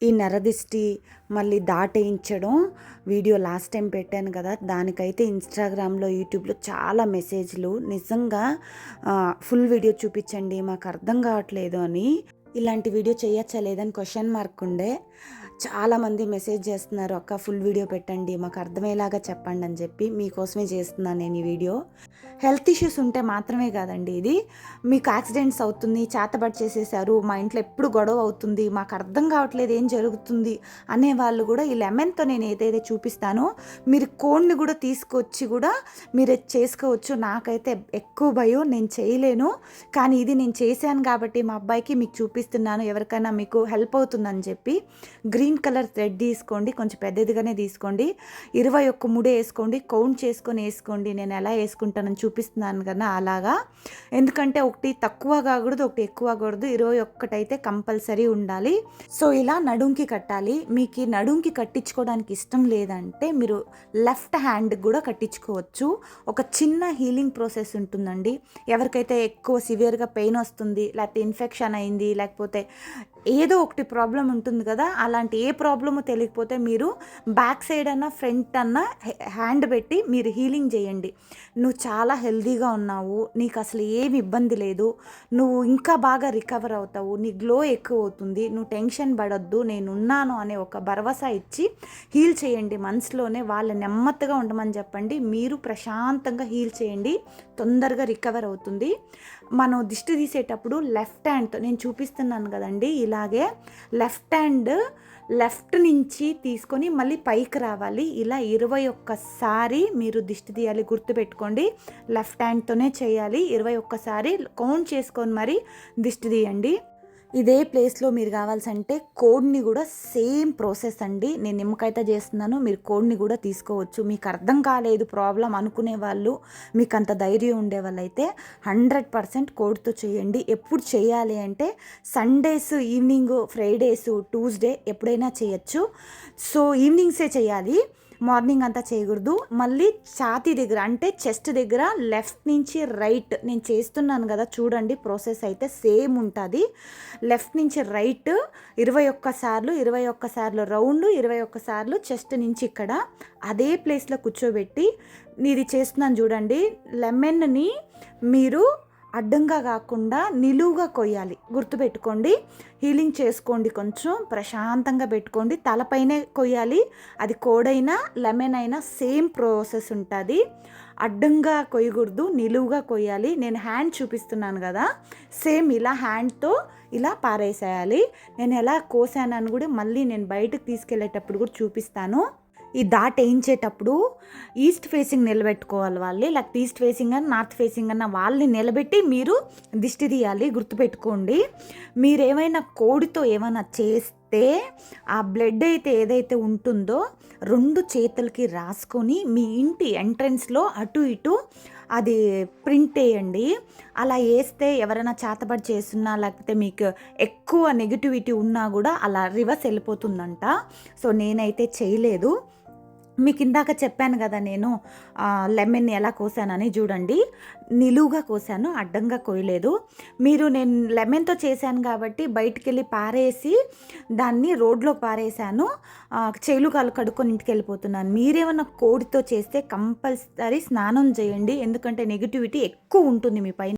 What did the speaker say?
ఈ నరదిష్టి మళ్ళీ దాటేయించడం వీడియో లాస్ట్ టైం పెట్టాను కదా, దానికైతే ఇన్స్టాగ్రామ్లో యూట్యూబ్లో చాలా మెసేజ్లు. నిజంగా ఫుల్ వీడియో చూపించండి మాకు అర్థం కావట్లేదు అని. ఇలాంటి వీడియో చేయొచ్చా లేదని క్వశ్చన్ మార్క్ ఉండే. చాలామంది మెసేజ్ చేస్తున్నారు, అక్క ఫుల్ వీడియో పెట్టండి మాకు అర్థమయ్యేలాగా చెప్పండి అని చెప్పి. మీకోసమే చేస్తున్నాను నేను ఈ వీడియో. హెల్త్ ఇష్యూస్ ఉంటే మాత్రమే కాదండి ఇది. మీకు యాక్సిడెంట్స్ అవుతుంది, చేతబడి చేసేసారు, మా ఇంట్లో ఎప్పుడు గొడవ అవుతుంది, మాకు అర్థం కావట్లేదు ఏం జరుగుతుంది అనేవాళ్ళు కూడా ఈ లెమన్తో నేను ఏదైతే చూపిస్తానో మీరు కోడ్ని కూడా తీసుకొచ్చి కూడా మీరు చేసుకోవచ్చు. నాకైతే ఎక్కువ భయం, నేను చేయలేను. కానీ ఇది నేను చేశాను కాబట్టి మా అబ్బాయికి మీకు చూపిస్తున్నాను, ఎవరికైనా మీకు హెల్ప్ అవుతుందని చెప్పి. గ్రీన్ కలర్ థ్రెడ్ తీసుకోండి, కొంచెం పెద్దదిగానే తీసుకోండి. 21 ముడి వేసుకోండి, కౌంట్ చేసుకొని వేసుకోండి. నేను ఎలా వేసుకుంటానని చూపిస్తున్నాను కదా అలాగా. ఎందుకంటే ఒకటి తక్కువ కాకూడదు, ఒకటి ఎక్కువ కాకూడదు. 21 అయితే కంపల్సరీ ఉండాలి. సో ఇలా నడుంకి కట్టాలి. మీకు నడుంకి కట్టించుకోవడానికి ఇష్టం లేదంటే మీరు లెఫ్ట్ హ్యాండ్ కూడా కట్టించుకోవచ్చు. ఒక చిన్న హీలింగ్ ప్రాసెస్ ఉంటుందండి. ఎవరికైతే ఎక్కువ సివియర్గా పెయిన్ వస్తుంది, లేకపోతే ఇన్ఫెక్షన్ అయింది, లేకపోతే ఏదో ఒకటి ప్రాబ్లం ఉంటుంది కదా, అలాంటి ఏ ప్రాబ్లము తెలియకపోతే మీరు బ్యాక్ సైడ్ అన్నా ఫ్రంట్ అన్నా హ్యాండ్ పెట్టి మీరు హీలింగ్ చేయండి. నువ్వు చాలా హెల్తీగా ఉన్నావు, నీకు అసలు ఏమి ఇబ్బంది లేదు, నువ్వు ఇంకా బాగా రికవర్ అవుతావు, నీ గ్లో ఎక్కువ అవుతుంది, నువ్వు టెన్షన్ పడొద్దు, నేనున్నాను అనే ఒక భరోసా ఇచ్చి హీల్ చేయండి. మనసులోనే వాళ్ళ నెమ్మదిగా ఉండమని చెప్పండి. మీరు ప్రశాంతంగా హీల్ చేయండి, తొందరగా రికవర్ అవుతుంది. మనం దిష్టి తీసేటప్పుడు లెఫ్ట్ హ్యాండ్తో నేను చూపిస్తున్నాను కదండి, ఇలాగే లెఫ్ట్ నుంచి తీసుకొని మళ్ళీ పైకి రావాలి. ఇలా 21 మీరు దిష్టి తీయాలి, గుర్తుపెట్టుకోండి. లెఫ్ట్ హ్యాండ్తోనే చేయాలి. 21 కౌంట్ చేసుకొని మరి దిష్టి తీయండి. ఇదే ప్లేస్లో మీరు కావాల్సంటే కోడ్ని కూడా సేమ్ ప్రాసెస్ అండి. నేను నిమ్మకాయతో చేస్తున్నాను, మీరు కోడ్ని కూడా తీసుకోవచ్చు. మీకు అర్థం కాలేదు ప్రాబ్లం అనుకునే వాళ్ళు, మీకు అంత ధైర్యం ఉండే వాళ్ళైతే 100% కోడ్తో చేయండి. ఎప్పుడు చేయాలి అంటే సండేస్ ఈవినింగ్, ఫ్రైడేస్, ట్యూస్డే ఎప్పుడైనా చేయొచ్చు. సో ఈవినింగ్సే చేయాలి, మార్నింగ్ అంతా చేయకూడదు. మళ్ళీ ఛాతీ దగ్గర అంటే చెస్ట్ దగ్గర లెఫ్ట్ నుంచి రైట్ నేను చేస్తున్నాను కదా చూడండి, ప్రాసెస్ అయితే సేమ్ ఉంటుంది. లెఫ్ట్ నుంచి రైట్ 21 సార్లు రౌండ్, 21 చెస్ట్ నుంచి ఇక్కడ అదే ప్లేస్లో కూర్చోబెట్టి ఇది చేస్తున్నాను చూడండి. లెమన్ని మీరు అడ్డంగా కాకుండా నిలువుగా కొయ్యాలి, గుర్తుపెట్టుకోండి. హీలింగ్ చేసుకోండి, కొంచెం ప్రశాంతంగా పెట్టుకోండి. తలపైనే కొయ్యాలి. అది కోడైనా లెమన్ అయినా సేమ్ ప్రాసెస్ ఉంటుంది. అడ్డంగా కొయ్యకూడదు, నిలువుగా కొయ్యాలి. నేను హ్యాండ్ చూపిస్తున్నాను కదా, సేమ్ ఇలా హ్యాండ్తో ఇలా పారేసేయాలి. నేను ఎలా కోసానని కూడా మళ్ళీ నేను బయటకు తీసుకెళ్ళేటప్పుడు కూడా చూపిస్తాను. ఈ వేయించేటప్పుడు ఈస్ట్ ఫేసింగ్ నిలబెట్టుకోవాలి వాళ్ళే, లేకపోతే ఈస్ట్ ఫేసింగ్ అని నార్త్ ఫేసింగ్ అన్న వాళ్ళని నిలబెట్టి మీరు దిష్టి తీయాలి, గుర్తుపెట్టుకోండి. మీరేమైనా కోడితో ఏమైనా చేస్తే ఆ బ్లడ్ అయితే ఏదైతే ఉంటుందో 2 చేతులకి రాసుకొని మీ ఇంటి ఎంట్రన్స్లో అటు ఇటు అది ప్రింట్ వేయండి. అలా వేస్తే ఎవరైనా చేతబడి చేస్తున్నా, లేకపోతే మీకు ఎక్కువ నెగిటివిటీ ఉన్నా కూడా అలా రివర్స్ వెళ్ళిపోతుందంట. సో నేనైతే చేయలేదు. మీకు ఇందాక చెప్పాను కదా నేను లెమన్ ఎలా కోసానని, చూడండి నిలువుగా కోసాను, అడ్డంగా కోయలేదు. నేను లెమన్తో చేశాను కాబట్టి బయటికి వెళ్ళి పారేసి దాన్ని రోడ్లో పారేసాను, చేలు కాలు కడుక్కొని ఇంటికి వెళ్ళిపోతున్నాను. మీరేమన్నా కోడితో చేస్తే కంపల్సరీ స్నానం చేయండి, ఎందుకంటే నెగిటివిటీ ఎక్కువ ఉంటుంది మీ పైన.